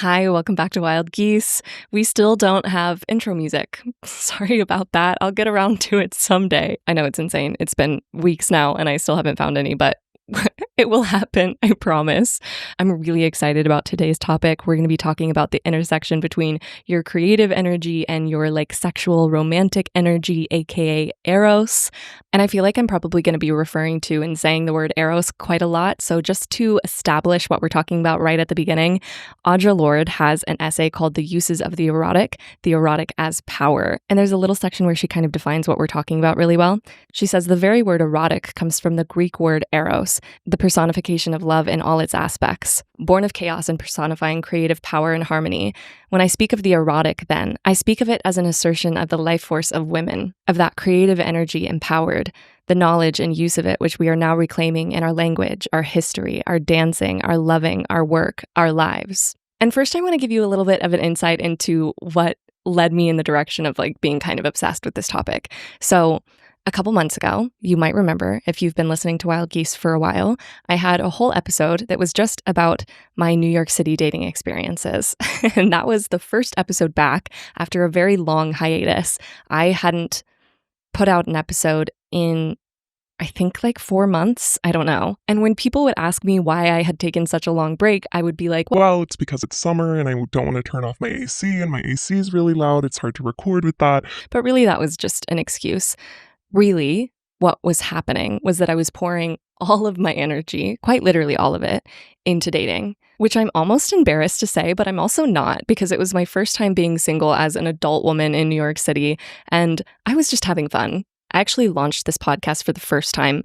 Hi, welcome back to Wild Geese. We still don't have intro music. Sorry about that. I'll get around to it someday. I know it's insane. It's been weeks now and I still haven't found any, but it will happen, I promise. I'm really excited about today's topic. We're going to be talking about the intersection between your creative energy and your sexual romantic energy, aka Eros. And I feel like I'm probably going to be referring to and saying the word Eros quite a lot. So just to establish what we're talking about right at the beginning, Audre Lorde has an essay called The Uses of the Erotic as Power. And there's a little section where she kind of defines what we're talking about really well. She says the very word erotic comes from the Greek word eros, the personification of love in all its aspects, born of chaos and personifying creative power and harmony. When I speak of the erotic, then, I speak of it as an assertion of the life force of women, of that creative energy empowered, the knowledge and use of it which we are now reclaiming in our language, our history, our dancing, our loving, our work, our lives. And first, I want to give you a little bit of an insight into what led me in the direction of being kind of obsessed with this topic. So a couple months ago, you might remember, if you've been listening to Wild Geese for a while, I had a whole episode that was just about my New York City dating experiences. And that was the first episode back after a very long hiatus. I hadn't put out an episode in, I think 4 months. I don't know. And when people would ask me why I had taken such a long break, I would be like, well, it's because it's summer and I don't want to turn off my AC and my AC is really loud. It's hard to record with that. But really, that was just an excuse. Really, what was happening was that I was pouring all of my energy, quite literally all of it, into dating, which I'm almost embarrassed to say, but I'm also not, because it was my first time being single as an adult woman in New York City, and I was just having fun. I actually launched this podcast for the first time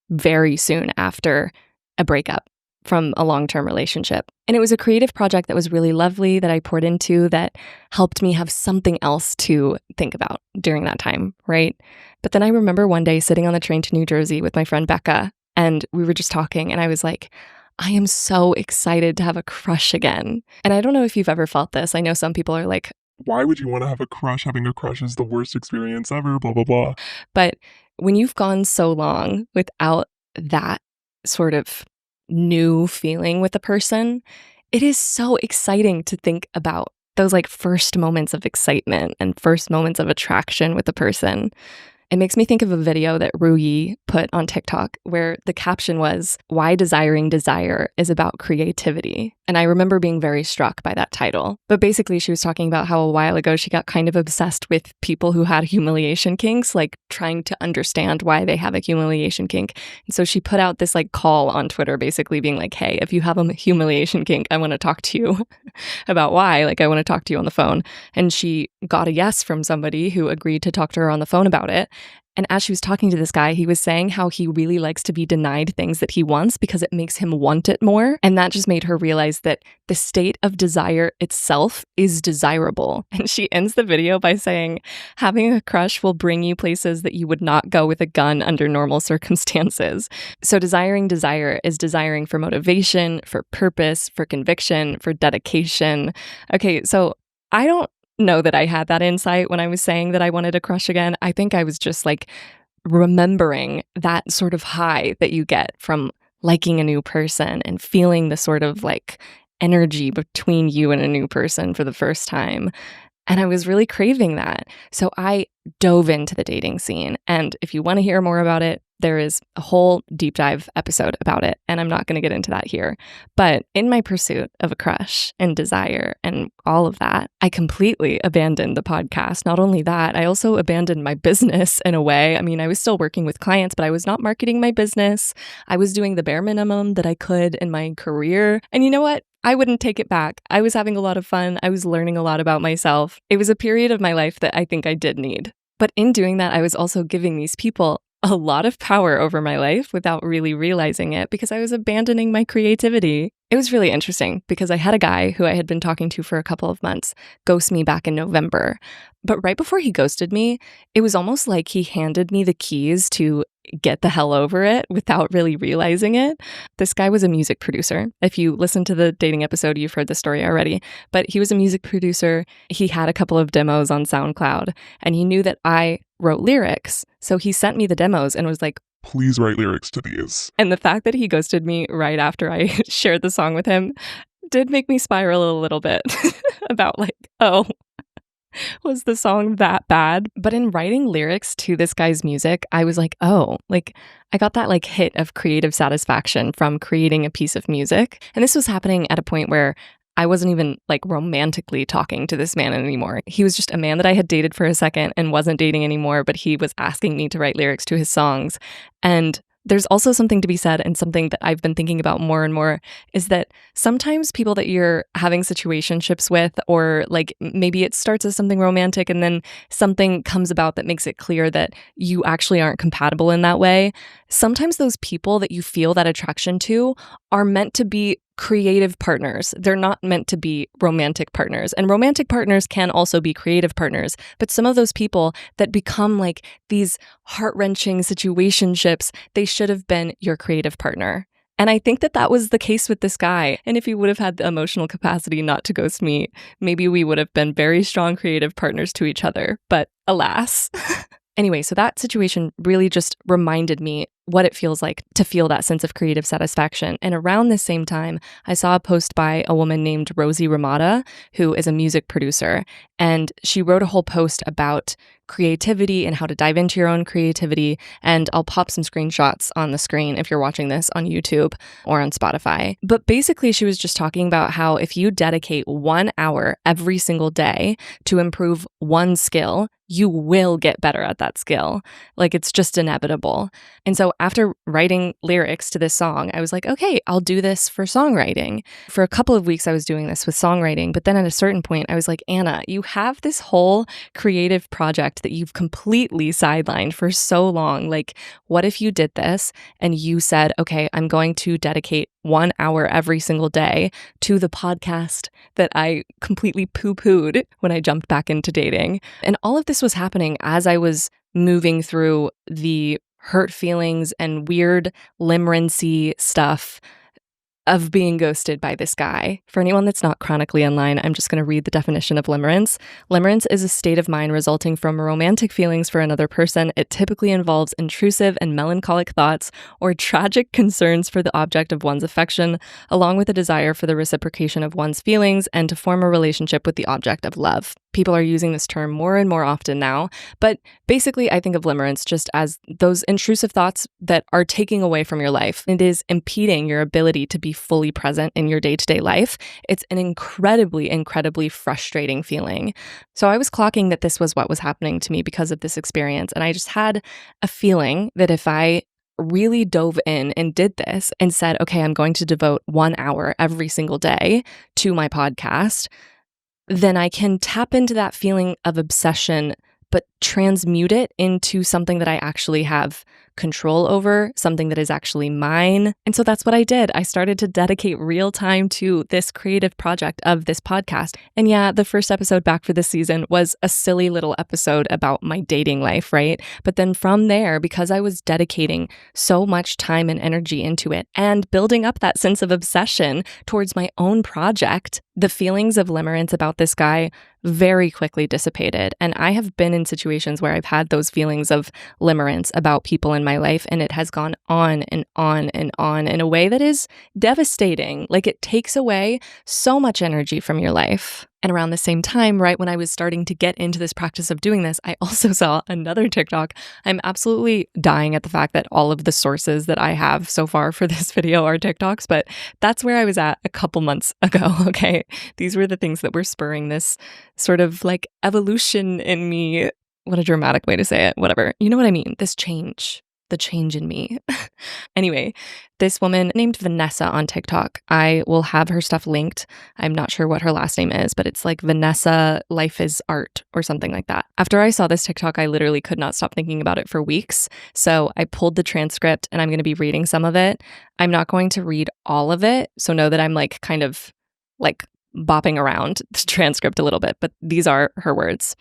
very soon after a breakup from a long-term relationship. And it was a creative project that was really lovely that I poured into that helped me have something else to think about during that time, right? But then I remember one day sitting on the train to New Jersey with my friend Becca, and we were just talking, and I was like, I am so excited to have a crush again. And I don't know if you've ever felt this. I know some people are like, why would you want to have a crush? Having a crush is the worst experience ever, blah, blah, blah. But when you've gone so long without that sort of new feeling with a person, it is so exciting to think about those first moments of excitement and first moments of attraction with a person. It makes me think of a video that Ruyi put on TikTok where the caption was, "Why Desiring Desire is About Creativity." And I remember being very struck by that title. But basically, she was talking about how a while ago she got kind of obsessed with people who had humiliation kinks, trying to understand why they have a humiliation kink. And so she put out this call on Twitter, basically being like, hey, if you have a humiliation kink, I want to talk to you about why. I want to talk to you on the phone. And she got a yes from somebody who agreed to talk to her on the phone about it. And as she was talking to this guy, he was saying how he really likes to be denied things that he wants because it makes him want it more. And that just made her realize that the state of desire itself is desirable. And she ends the video by saying, having a crush will bring you places that you would not go with a gun under normal circumstances. So desiring desire is desiring for motivation, for purpose, for conviction, for dedication. Okay, so I don't know that I had that insight when I was saying that I wanted a crush again. I think I was just remembering that sort of high that you get from liking a new person and feeling the sort of energy between you and a new person for the first time. And I was really craving that. So I dove into the dating scene. And if you want to hear more about it, there is a whole deep dive episode about it, and I'm not going to get into that here. But in my pursuit of a crush and desire and all of that, I completely abandoned the podcast. Not only that, I also abandoned my business in a way. I mean, I was still working with clients, but I was not marketing my business. I was doing the bare minimum that I could in my career. And you know what? I wouldn't take it back. I was having a lot of fun. I was learning a lot about myself. It was a period of my life that I think I did need. But in doing that, I was also giving these people a lot of power over my life without really realizing it because I was abandoning my creativity. It was really interesting because I had a guy who I had been talking to for a couple of months ghost me back in November. But right before he ghosted me, it was almost like he handed me the keys to get the hell over it without really realizing it. This guy was a music producer. If you listen to the dating episode, you've heard the story already. But he was a music producer. He had a couple of demos on SoundCloud, and he knew that I wrote lyrics. So he sent me the demos and was like, please write lyrics to these. And the fact that he ghosted me right after I shared the song with him did make me spiral a little bit about like, oh, was the song that bad? But in writing lyrics to this guy's music, I was like, oh, like I got that like hit of creative satisfaction from creating a piece of music. And this was happening at a point where I wasn't even like romantically talking to this man anymore. He was just a man that I had dated for a second and wasn't dating anymore, but he was asking me to write lyrics to his songs. And there's also something to be said, and something that I've been thinking about more and more, is that sometimes people that you're having situationships with, or like maybe it starts as something romantic and then something comes about that makes it clear that you actually aren't compatible in that way. Sometimes those people that you feel that attraction to are meant to be creative partners. They're not meant to be romantic partners. And romantic partners can also be creative partners. But some of those people that become like these heart-wrenching situationships, they should have been your creative partner. And I think that that was the case with this guy. And if he would have had the emotional capacity not to ghost me, maybe we would have been very strong creative partners to each other. But alas. Anyway, so that situation really just reminded me what it feels like to feel that sense of creative satisfaction. And around the same time, I saw a post by a woman named Rosie Ramada, who is a music producer. And she wrote a whole post about creativity and how to dive into your own creativity. And I'll pop some screenshots on the screen if you're watching this on YouTube or on Spotify. But basically, she was just talking about how if you dedicate 1 hour every single day to improve one skill, you will get better at that skill. Like, it's just inevitable. And so after writing lyrics to this song, I was like, okay, I'll do this for songwriting. For a couple of weeks, I was doing this with songwriting. But then at a certain point, I was like, Anna, you have this whole creative project that you've completely sidelined for so long. Like, what if you did this and you said, okay, I'm going to dedicate 1 hour every single day to the podcast that I completely poo-pooed when I jumped back into dating. And all of this was happening as I was moving through the hurt feelings and weird limerence-y stuff of being ghosted by this guy. For anyone that's not chronically online, I'm just going to read the definition of limerence. Limerence is a state of mind resulting from romantic feelings for another person. It typically involves intrusive and melancholic thoughts or tragic concerns for the object of one's affection, along with a desire for the reciprocation of one's feelings and to form a relationship with the object of love. People are using this term more and more often now, but basically I think of limerence just as those intrusive thoughts that are taking away from your life. It is impeding your ability to be fully present in your day-to-day life. It's an incredibly, incredibly frustrating feeling. So I was clocking that this was what was happening to me because of this experience, and I just had a feeling that if I really dove in and did this and said, okay, I'm going to devote 1 hour every single day to my podcast, then I can tap into that feeling of obsession, but transmute it into something that I actually have control over, something that is actually mine. And so that's what I did. I started to dedicate real time to this creative project of this podcast. And yeah, the first episode back for this season was a silly little episode about my dating life, right? But then from there, because I was dedicating so much time and energy into it and building up that sense of obsession towards my own project, the feelings of limerence about this guy very quickly dissipated. And I have been in situations where I've had those feelings of limerence about people in my life, and it has gone on and on and on in a way that is devastating. Like, it takes away so much energy from your life. And around the same time, right when I was starting to get into this practice of doing this, I also saw another TikTok. I'm absolutely dying at the fact that all of the sources that I have so far for this video are TikToks, but that's where I was at a couple months ago, okay? These were the things that were spurring this sort of like evolution in me. What a dramatic way to say it, whatever. You know what I mean? This change. The change in me. Anyway, this woman named Vanessa on TikTok, I will have her stuff linked. I'm not sure what her last name is, but it's like Vanessa Life is Art or something like that. After I saw this TikTok, I literally could not stop thinking about it for weeks. So I pulled the transcript and I'm going to be reading some of it. I'm not going to read all of it. So know that I'm like kind of like bopping around the transcript a little bit, but these are her words.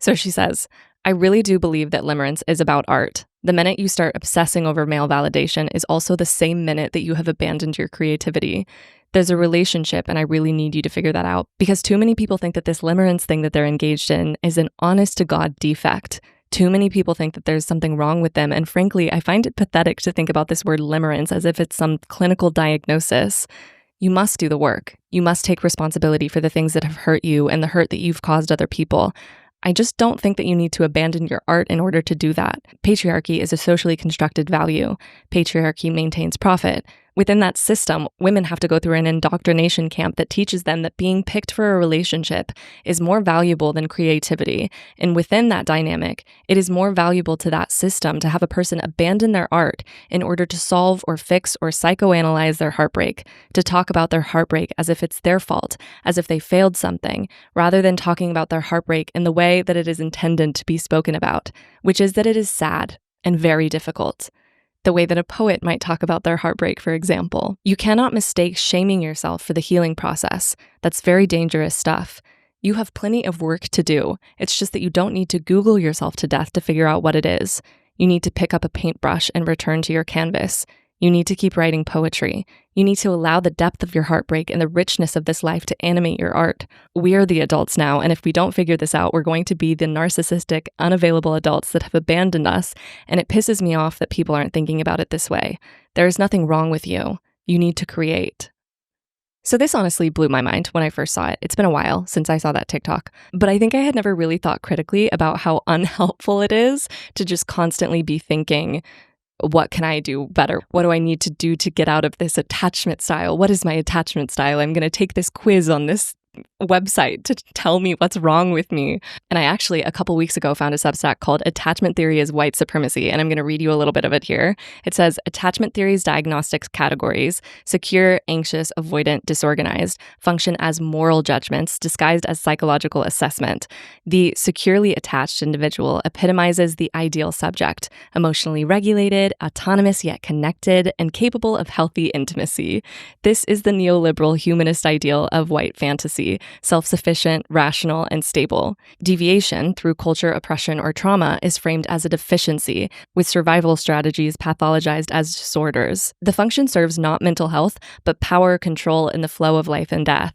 So she says, I really do believe that limerence is about art. The minute you start obsessing over male validation is also the same minute that you have abandoned your creativity. There's a relationship, and I really need you to figure that out, because too many people think that this limerence thing that they're engaged in is an honest-to-God defect. Too many people think that there's something wrong with them, and frankly, I find it pathetic to think about this word limerence as if it's some clinical diagnosis. You must do the work. You must take responsibility for the things that have hurt you and the hurt that you've caused other people. I just don't think that you need to abandon your art in order to do that. Patriarchy is a socially constructed value. Patriarchy maintains profit. Within that system, women have to go through an indoctrination camp that teaches them that being picked for a relationship is more valuable than creativity. And within that dynamic, it is more valuable to that system to have a person abandon their art in order to solve or fix or psychoanalyze their heartbreak, to talk about their heartbreak as if it's their fault, as if they failed something, rather than talking about their heartbreak in the way that it is intended to be spoken about, which is that it is sad and very difficult. The way that a poet might talk about their heartbreak, for example. You cannot mistake shaming yourself for the healing process. That's very dangerous stuff. You have plenty of work to do. It's just that you don't need to Google yourself to death to figure out what it is. You need to pick up a paintbrush and return to your canvas. You need to keep writing poetry. You need to allow the depth of your heartbreak and the richness of this life to animate your art. We are the adults now, and if we don't figure this out, we're going to be the narcissistic, unavailable adults that have abandoned us, and it pisses me off that people aren't thinking about it this way. There is nothing wrong with you. You need to create. So this honestly blew my mind when I first saw it. It's been a while since I saw that TikTok, but I think I had never really thought critically about how unhelpful it is to just constantly be thinking, what can I do better? What do I need to do to get out of this attachment style? What is my attachment style? I'm going to take this quiz on this website to tell me what's wrong with me. And I actually, a couple weeks ago, found a Substack called Attachment Theory is White Supremacy. And I'm going to read you a little bit of it here. It says, attachment theory's diagnostics categories, secure, anxious, avoidant, disorganized, function as moral judgments disguised as psychological assessment. The securely attached individual epitomizes the ideal subject, emotionally regulated, autonomous yet connected, and capable of healthy intimacy. This is the neoliberal humanist ideal of white fantasy. Self-sufficient, rational, and stable. Deviation through culture, oppression, or trauma is framed as a deficiency, with survival strategies pathologized as disorders. The function serves not mental health, but power, control, and the flow of life and death.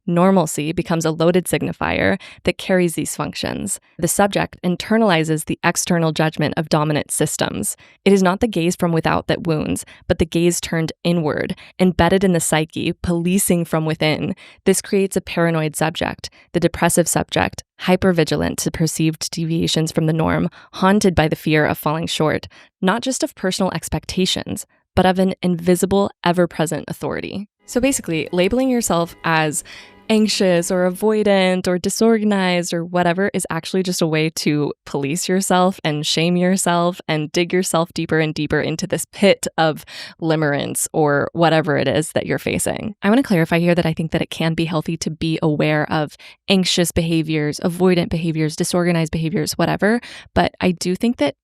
Normalcy becomes a loaded signifier that carries these functions. The subject internalizes the external judgment of dominant systems. It is not the gaze from without that wounds, but the gaze turned inward, embedded in the psyche, policing from within. This creates a paranoid subject, the depressive subject, hypervigilant to perceived deviations from the norm, haunted by the fear of falling short, not just of personal expectations, but of an invisible, ever-present authority. So basically, labeling yourself as anxious or avoidant or disorganized or whatever is actually just a way to police yourself and shame yourself and dig yourself deeper and deeper into this pit of limerence or whatever it is that you're facing. I want to clarify here that I think that it can be healthy to be aware of anxious behaviors, avoidant behaviors, disorganized behaviors, whatever, but I do think that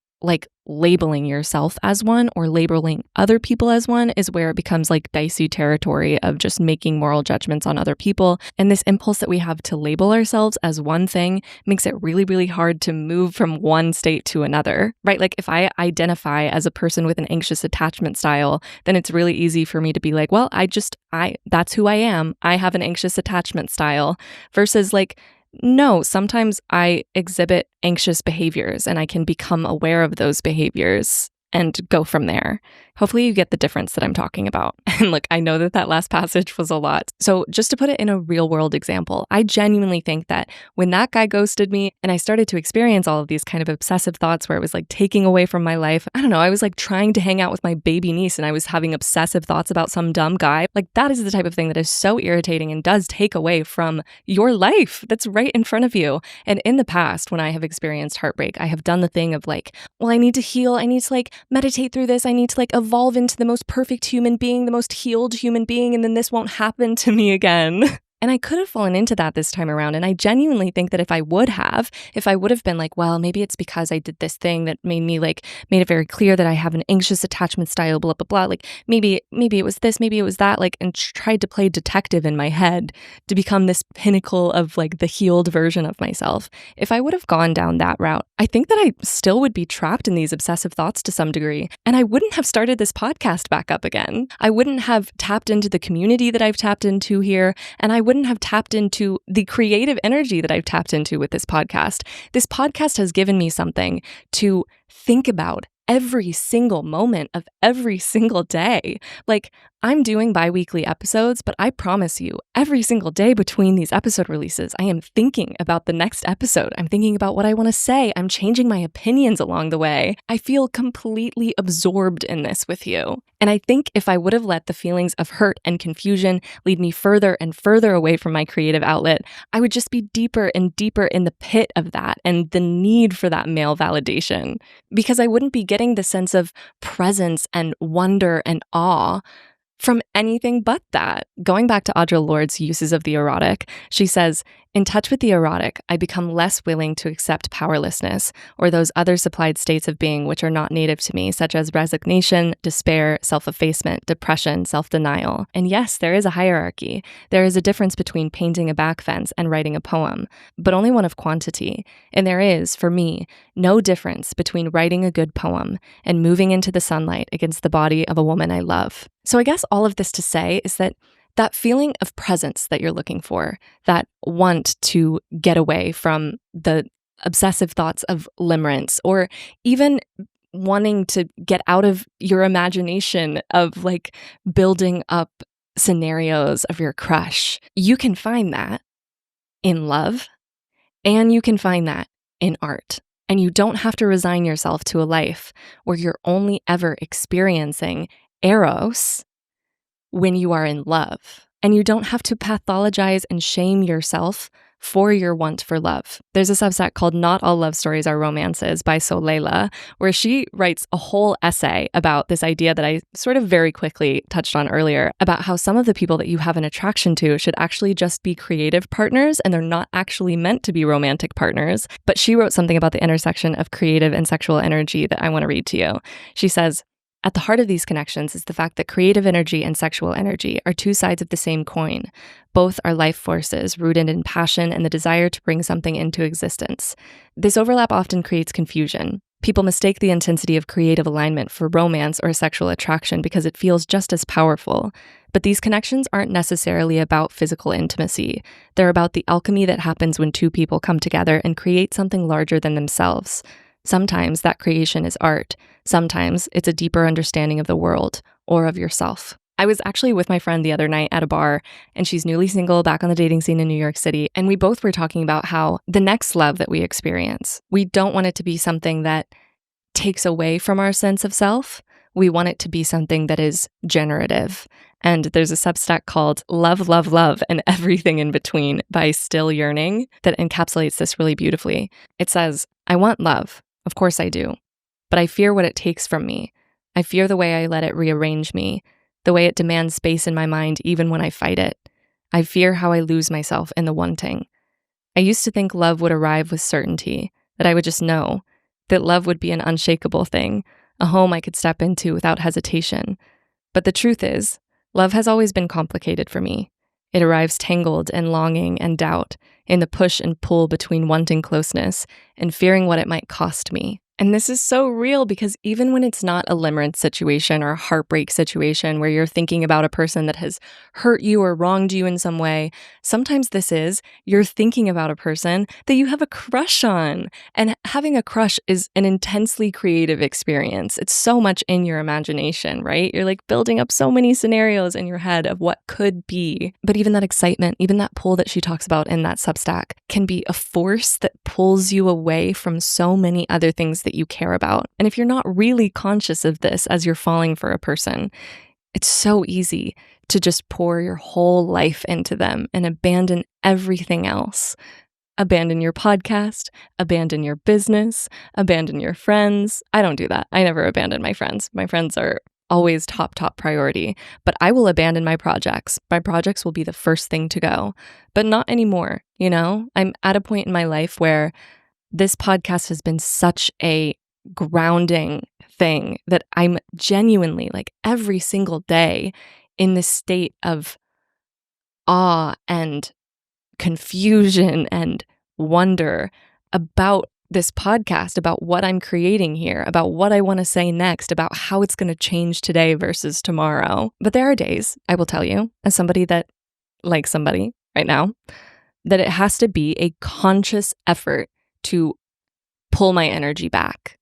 labeling yourself as one or labeling other people as one is where it becomes dicey territory of just making moral judgments on other people. And this impulse that we have to label ourselves as one thing makes it really, really hard to move from one state to another, right? If I identify as a person with an anxious attachment style, then it's really easy for me to be well, that's who I am. I have an anxious attachment style versus no, sometimes I exhibit anxious behaviors and I can become aware of those behaviors and go from there. Hopefully you get the difference that I'm talking about. And look, I know that last passage was a lot. So just to put it in a real world example, I genuinely think that when that guy ghosted me and I started to experience all of these kind of obsessive thoughts where it was taking away from my life, I don't know, I was trying to hang out with my baby niece and I was having obsessive thoughts about some dumb guy. That is the type of thing that is so irritating and does take away from your life that's right in front of you. And in the past, when I have experienced heartbreak, I have done the thing of well, I need to heal. I need to meditate through this. I need to evolve into the most perfect human being, the most healed human being, and then this won't happen to me again. And I could have fallen into that this time around. And I genuinely think that if I would have been well, maybe it's because I did this thing that made me made it very clear that I have an anxious attachment style, blah, blah, blah. Maybe it was this, maybe it was that, and tried to play detective in my head to become this pinnacle of the healed version of myself. If I would have gone down that route, I think that I still would be trapped in these obsessive thoughts to some degree. And I wouldn't have started this podcast back up again. I wouldn't have tapped into the community that I've tapped into here. And I wouldn't have tapped into the creative energy that I've tapped into with this podcast. This podcast has given me something to think about every single moment of every single day. I'm doing bi-weekly episodes, but I promise you, every single day between these episode releases, I am thinking about the next episode. I'm thinking about what I want to say. I'm changing my opinions along the way. I feel completely absorbed in this with you. And I think if I would have let the feelings of hurt and confusion lead me further and further away from my creative outlet, I would just be deeper and deeper in the pit of that and the need for that male validation, because I wouldn't be getting the sense of presence and wonder and awe from anything but that. Going back to Audre Lorde's uses of the erotic, she says, "In touch with the erotic, I become less willing to accept powerlessness or those other supplied states of being which are not native to me, such as resignation, despair, self-effacement, depression, self-denial. And yes, there is a hierarchy. There is a difference between painting a back fence and writing a poem, but only one of quantity. And there is, for me, no difference between writing a good poem and moving into the sunlight against the body of a woman I love." So I guess all of this to say is that feeling of presence that you're looking for, that want to get away from the obsessive thoughts of limerence, or even wanting to get out of your imagination of like building up scenarios of your crush, you can find that in love, and you can find that in art. And you don't have to resign yourself to a life where you're only ever experiencing Eros when you are in love. And you don't have to pathologize and shame yourself for your want for love. There's a substack called Not All Love Stories Are Romances by Soleila, where she writes a whole essay about this idea that I sort of very quickly touched on earlier, about how some of the people that you have an attraction to should actually just be creative partners, and they're not actually meant to be romantic partners. But she wrote something about the intersection of creative and sexual energy that I want to read to you. She says, "At the heart of these connections is the fact that creative energy and sexual energy are two sides of the same coin. Both are life forces rooted in passion and the desire to bring something into existence. This overlap often creates confusion. People mistake the intensity of creative alignment for romance or sexual attraction because it feels just as powerful. But these connections aren't necessarily about physical intimacy. They're about the alchemy that happens when two people come together and create something larger than themselves. Sometimes that creation is art. Sometimes it's a deeper understanding of the world or of yourself." I was actually with my friend the other night at a bar, and she's newly single, back on the dating scene in New York City. And we both were talking about how the next love that we experience, we don't want it to be something that takes away from our sense of self. We want it to be something that is generative. And there's a substack called Love, Love, Love, and Everything in Between by Still Yearning that encapsulates this really beautifully. It says, "I want love. Of course I do. But I fear what it takes from me. I fear the way I let it rearrange me, the way it demands space in my mind even when I fight it. I fear how I lose myself in the wanting. I used to think love would arrive with certainty, that I would just know, that love would be an unshakable thing, a home I could step into without hesitation. But the truth is, love has always been complicated for me. It arrives tangled in longing and doubt, in the push and pull between wanting closeness and fearing what it might cost me. And this is so real because even when it's not a limerence situation or a heartbreak situation where you're thinking about a person that has hurt you or wronged you in some way, sometimes you're thinking about a person that you have a crush on. And having a crush is an intensely creative experience. It's so much in your imagination, right? You're like building up so many scenarios in your head of what could be. But even that excitement, even that pull that she talks about in that Substack can be a force that pulls you away from so many other things that you care about. And if you're not really conscious of this as you're falling for a person, it's so easy to just pour your whole life into them and abandon everything else. Abandon your podcast, abandon your business, abandon your friends. I don't do that. I never abandon my friends. My friends are always top priority, but I will abandon my projects. My projects will be the first thing to go, but not anymore. You know, I'm at a point in my life where this podcast has been such a grounding thing that I'm genuinely, like, every single day in this state of awe and confusion and wonder about this podcast, about what I'm creating here, about what I want to say next, about how it's going to change today versus tomorrow. But there are days, I will tell you, as somebody that likes somebody right now, that it has to be a conscious effort to pull my energy back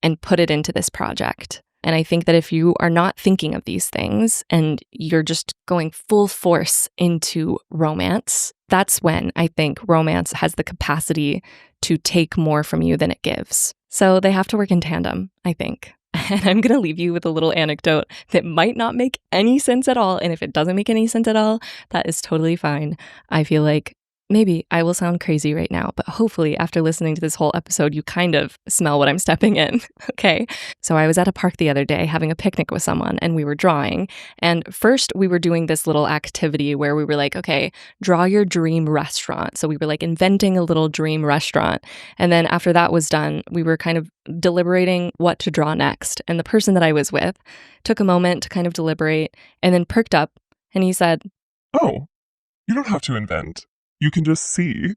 and put it into this project. And I think that if you are not thinking of these things and you're just going full force into romance, that's when I think romance has the capacity to take more from you than it gives. So they have to work in tandem, I think. And I'm going to leave you with a little anecdote that might not make any sense at all. And if it doesn't make any sense at all, that is totally fine. I feel like maybe I will sound crazy right now, but hopefully after listening to this whole episode, you kind of smell what I'm stepping in. Okay. So I was at a park the other day having a picnic with someone and we were drawing. And first we were doing this little activity where we were like, okay, draw your dream restaurant. So we were like inventing a little dream restaurant. And then after that was done, we were kind of deliberating what to draw next. And the person that I was with took a moment to kind of deliberate and then perked up and he said, "Oh, you don't have to invent. You can just see."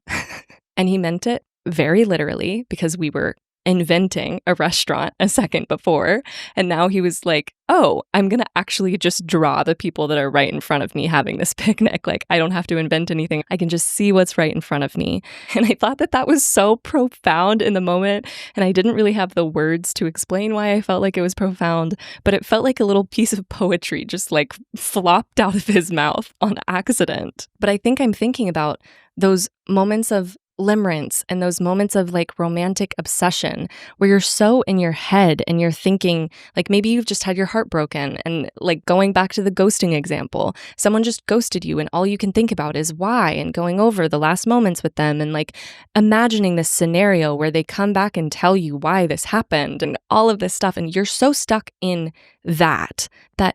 And he meant it very literally because we were inventing a restaurant a second before. And now he was like, oh, I'm going to actually just draw the people that are right in front of me having this picnic. Like, I don't have to invent anything. I can just see what's right in front of me. And I thought that that was so profound in the moment. And I didn't really have the words to explain why I felt like it was profound, but it felt like a little piece of poetry just like flopped out of his mouth on accident. But I think I'm thinking about those moments of limerence and those moments of like romantic obsession where you're so in your head and you're thinking like maybe you've just had your heart broken and like going back to the ghosting example, someone just ghosted you and all you can think about is why and going over the last moments with them and like imagining this scenario where they come back and tell you why this happened and all of this stuff and you're so stuck in that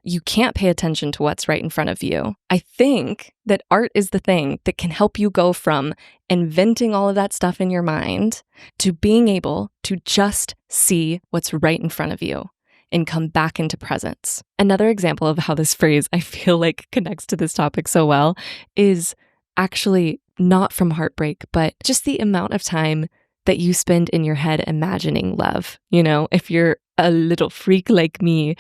you can't pay attention to what's right in front of you. I think that art is the thing that can help you go from inventing all of that stuff in your mind to being able to just see what's right in front of you and come back into presence. Another example of how this phrase I feel like connects to this topic so well is actually not from heartbreak, but just the amount of time that you spend in your head imagining love. You know, if you're a little freak like me,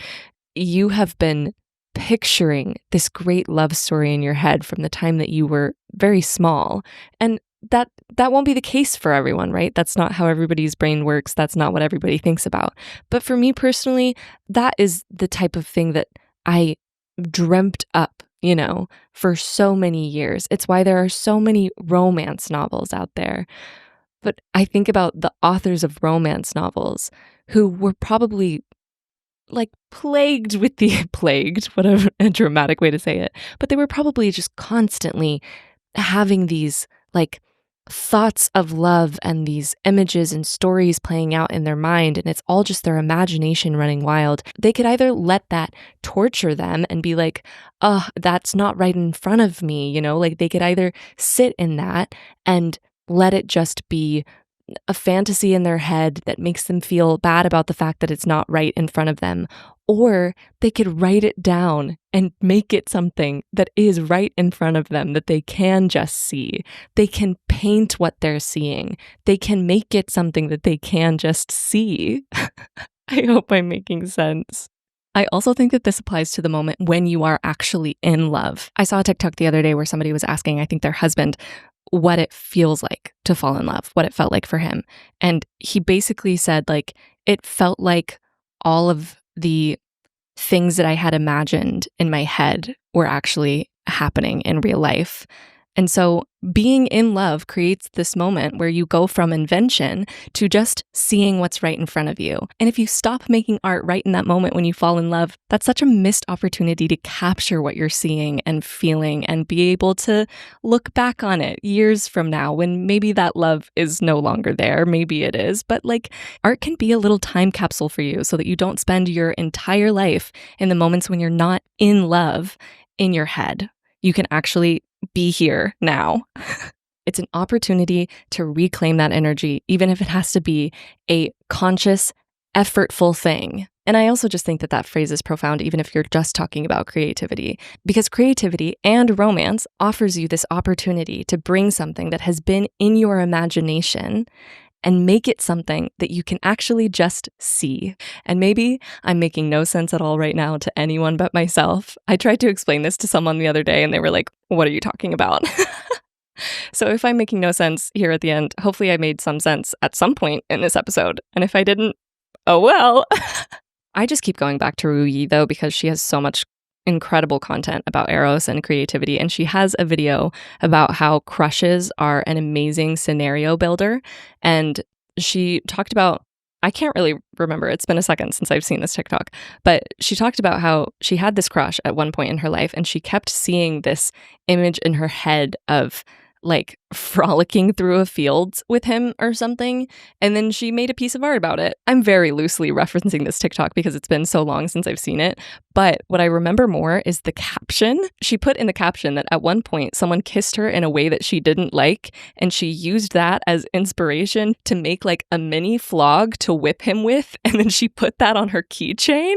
you have been picturing this great love story in your head from the time that you were very small. And that won't be the case for everyone, right? That's not how everybody's brain works. That's not what everybody thinks about. But for me personally, that is the type of thing that I dreamt up, you know, for so many years. It's why there are so many romance novels out there. But I think about the authors of romance novels who were probably like plagued with the plagued, whatever a dramatic way to say it, but they were probably just constantly having these like thoughts of love and these images and stories playing out in their mind, and it's all just their imagination running wild. They could either let that torture them and be like, oh, that's not right in front of me, you know, like they could either sit in that and let it just be a fantasy in their head that makes them feel bad about the fact that it's not right in front of them. Or they could write it down and make it something that is right in front of them that they can just see. They can paint what they're seeing. They can make it something that they can just see. I hope I'm making sense. I also think that this applies to the moment when you are actually in love. I saw a TikTok the other day where somebody was asking, I think their husband, what it feels like to fall in love, what it felt like for him. And he basically said, like, it felt like all of the things that I had imagined in my head were actually happening in real life. And so being in love creates this moment where you go from invention to just seeing what's right in front of you. And if you stop making art right in that moment when you fall in love, that's such a missed opportunity to capture what you're seeing and feeling and be able to look back on it years from now when maybe that love is no longer there. Maybe it is, but like art can be a little time capsule for you so that you don't spend your entire life in the moments when you're not in love in your head. You can actually be here now. It's an opportunity to reclaim that energy, even if it has to be a conscious, effortful thing. And I also just think that that phrase is profound, even if you're just talking about creativity, because creativity and romance offers you this opportunity to bring something that has been in your imagination and make it something that you can actually just see. And maybe I'm making no sense at all right now to anyone but myself. I tried to explain this to someone the other day and they were like, what are you talking about? So if I'm making no sense here at the end, hopefully I made some sense at some point in this episode. And if I didn't, oh well. I just keep going back to Ruyi though, because she has so much incredible content about Eros and creativity. And she has a video about how crushes are an amazing scenario builder. And she talked about, I can't really remember, it's been a second since I've seen this TikTok, but she talked about how she had this crush at one point in her life and she kept seeing this image in her head of like frolicking through a field with him or something. And then she made a piece of art about it. I'm very loosely referencing this TikTok because it's been so long since I've seen it. But what I remember more is the caption. She put in the caption that at one point someone kissed her in a way that she didn't like. And she used that as inspiration to make like a mini flog to whip him with. And then she put that on her keychain.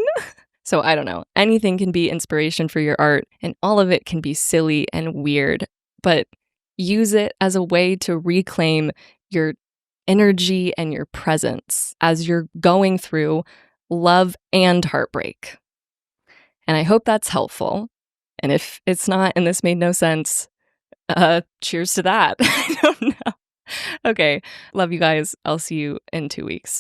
So I don't know. Anything can be inspiration for your art, and all of it can be silly and weird. But use it as a way to reclaim your energy and your presence as you're going through love and heartbreak. And I hope that's helpful. And if it's not and this made no sense, cheers to that. I don't know. Okay. Love you guys. I'll see you in 2 weeks.